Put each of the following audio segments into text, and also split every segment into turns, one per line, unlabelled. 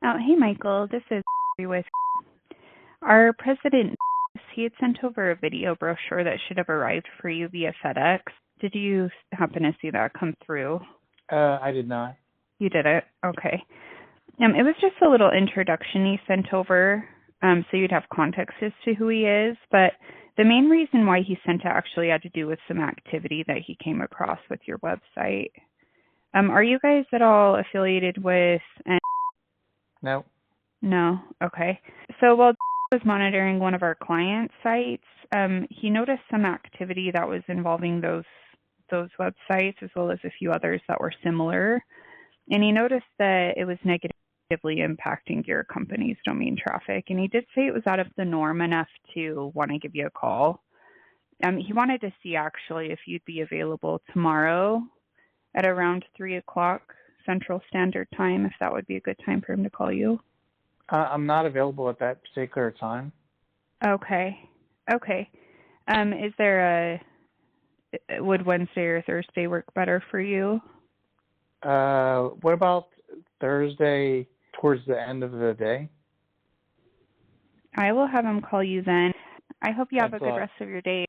Oh, hey, Michael. This is with our president. He had sent over a video brochure that should have arrived for you via FedEx. Did you happen to see that come through?
I did not.
You did it? Okay. It was just a little introduction he sent over, so you'd have context as to who he is. But the main reason why he sent it actually had to do with some activity that he came across with your website. Are you guys at all affiliated with?
No.
No? Okay. So while was monitoring one of our client sites, he noticed some activity that was involving those websites as well as a few others that were similar. And he noticed that it was negatively impacting your company's domain traffic. And he did say it was out of the norm enough to want to give you a call. He wanted to see actually if you'd be available tomorrow at around 3 o'clock Central Standard Time, if that would be a good time for him to call you.
I'm not available at that particular time.
Okay. Is there would Wednesday or Thursday work better for you?
What about Thursday towards the end of the day?
I will have him call you then. I hope you have
Thanks
a good rest of your day.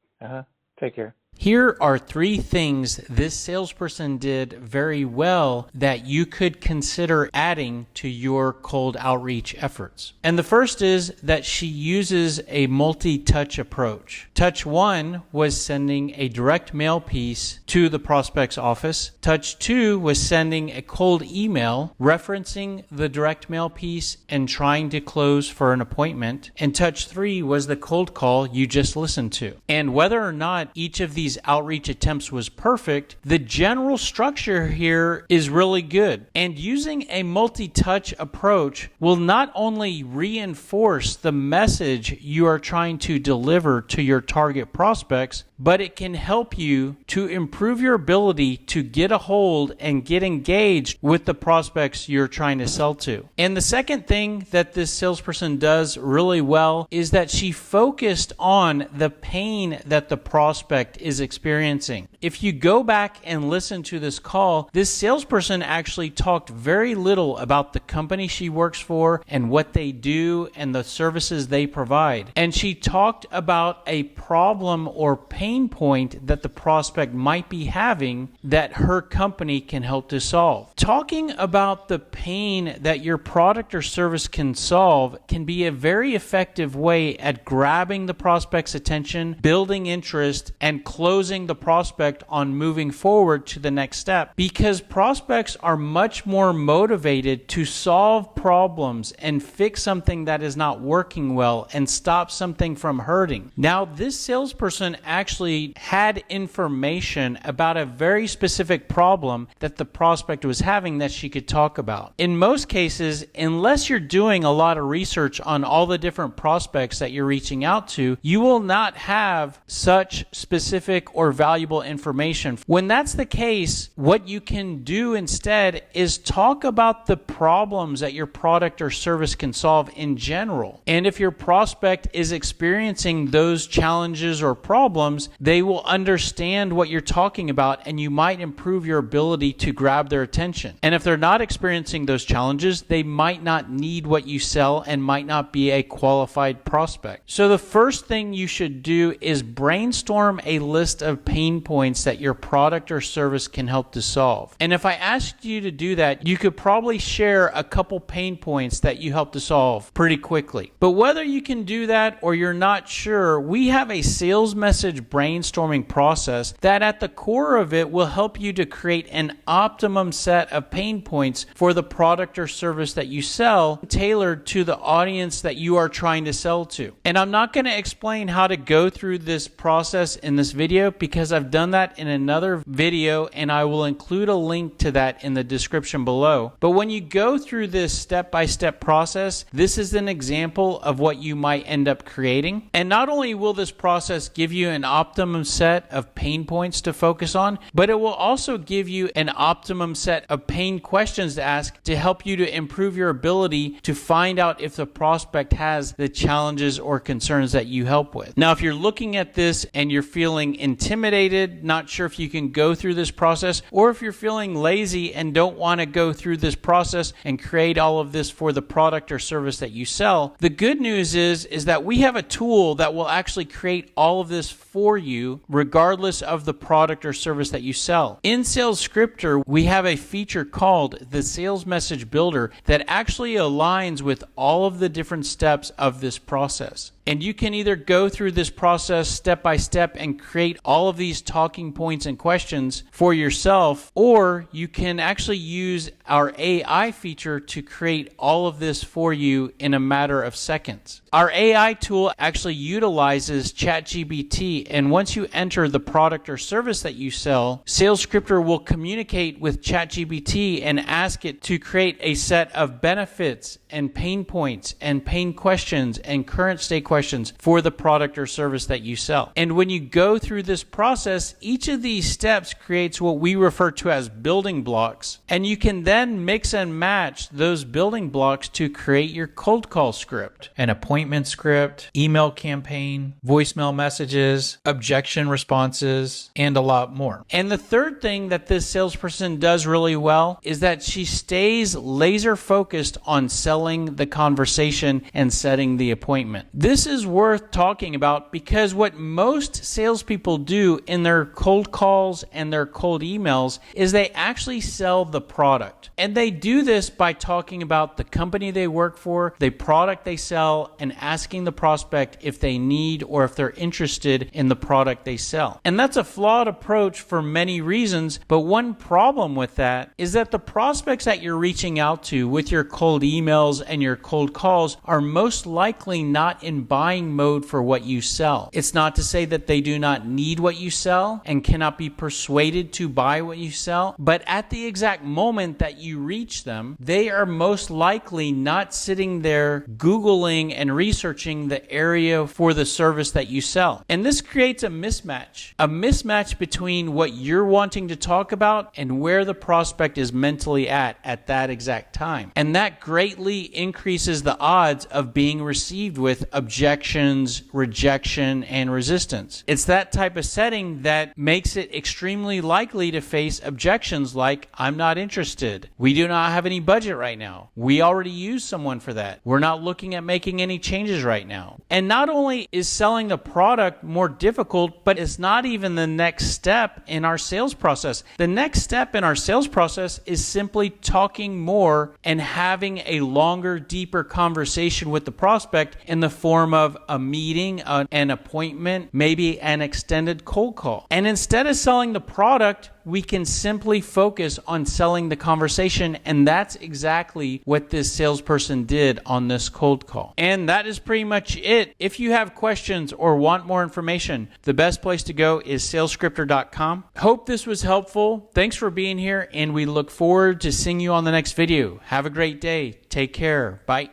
Take care.
Here are 3 things this salesperson did very well that you could consider adding to your cold outreach efforts. And the first is that she uses a multi-touch approach. Touch 1 was sending a direct mail piece to the prospect's office. Touch 2 was sending a cold email referencing the direct mail piece and trying to close for an appointment. And touch 3 was the cold call you just listened to. And whether or not each of these outreach attempts was perfect, the general structure here is really good. And using a multi-touch approach will not only reinforce the message you are trying to deliver to your target prospects, but it can help you to improve your ability to get a hold and get engaged with the prospects you're trying to sell to. And the second thing that this salesperson does really well is that she focused on the pain that the prospect is experiencing. If you go back and listen to this call, this salesperson actually talked very little about the company she works for and what they do and the services they provide. And she talked about a problem or pain point that the prospect might be having that her company can help to solve. Talking about the pain that your product or service can solve can be a very effective way at grabbing the prospect's attention, building interest, and closing the prospect on moving forward to the next step, because prospects are much more motivated to solve problems and fix something that is not working well and stop something from hurting. Now, this salesperson actually had information about a very specific problem that the prospect was having that she could talk about. In most cases, unless you're doing a lot of research on all the different prospects that you're reaching out to, you will not have such specific or valuable information. When that's the case, what you can do instead is talk about the problems that your product or service can solve in general. And if your prospect is experiencing those challenges or problems, they will understand what you're talking about, and you might improve your ability to grab their attention. And if they're not experiencing those challenges, they might not need what you sell and might not be a qualified prospect. So the first thing you should do is brainstorm a list of pain points that your product or service can help to solve. And if I asked you to do that, you could probably share a couple pain points that you help to solve pretty quickly. But whether you can do that or you're not sure, we have a sales message brainstorming process that at the core of it will help you to create an optimum set of pain points for the product or service that you sell, tailored to the audience that you are trying to sell to. And I'm not going to explain how to go through this process in this video because I've done that in another video, and I will include a link to that in the description below. But when you go through this step-by-step process, this is an example of what you might end up creating. And not only will this process give you an optimum set of pain points to focus on, but it will also give you an optimum set of pain questions to ask to help you to improve your ability to find out if the prospect has the challenges or concerns that you help with. Now, if you're looking at this and you're feeling intimidated, not sure if you can go through this process, or if you're feeling lazy and don't want to go through this process and create all of this for the product or service that you sell, the good news is that we have a tool that will actually create all of this for you regardless of the product or service that you sell. In SalesScripter, we have a feature called the Sales Message Builder that actually aligns with all of the different steps of this process. And you can either go through this process step by step and create all of these talking points and questions for yourself, or you can actually use our AI feature to create all of this for you in a matter of seconds. Our AI tool actually utilizes ChatGPT, and once you enter the product or service that you sell, SalesScripter will communicate with ChatGPT and ask it to create a set of benefits and pain points and pain questions and current state questions for the product or service that you sell. And when you go through this process, each of these steps creates what we refer to as building blocks, and you can then mix and match those building blocks to create your cold call script, an appointment script, email campaign, voicemail messages, objection responses, and a lot more. And the third thing that this salesperson does really well is that she stays laser focused on selling the conversation and setting the appointment. This is worth talking about because what most salespeople do in their cold calls and their cold emails is they actually sell the product. And they do this by talking about the company they work for, the product they sell, and asking the prospect if they need or if they're interested in the product they sell. And that's a flawed approach for many reasons, but one problem with that is that the prospects that you're reaching out to with your cold emails and your cold calls are most likely not in buying mode for what you sell. It's not to say that they do not need what you sell and cannot be persuaded to buy what you sell, but at the exact moment that you reach them, they are most likely not sitting there Googling and researching the area for the service that you sell. And this creates a mismatch between what you're wanting to talk about and where the prospect is mentally at that exact time. And that greatly increases the odds of being received with objections, rejection, and resistance. It's that type of setting that makes it extremely likely to face objections like, I'm not interested. We do not have any budget right now. We already use someone for that. We're not looking at making any changes right now. And not only is selling the product more difficult, but it's not even the next step in our sales process. The next step in our sales process is simply talking more and having a longer, deeper conversation with the prospect in the form of a meeting, an appointment, maybe an extended cold call. And instead of selling the product, we can simply focus on selling the conversation, and that's exactly what this salesperson did on this cold call. And that is pretty much it. If you have questions or want more information, the best place to go is salescripter.com. Hope this was helpful. Thanks for being here, and we look forward to seeing you on the next video. Have a great day. Take care. Bye.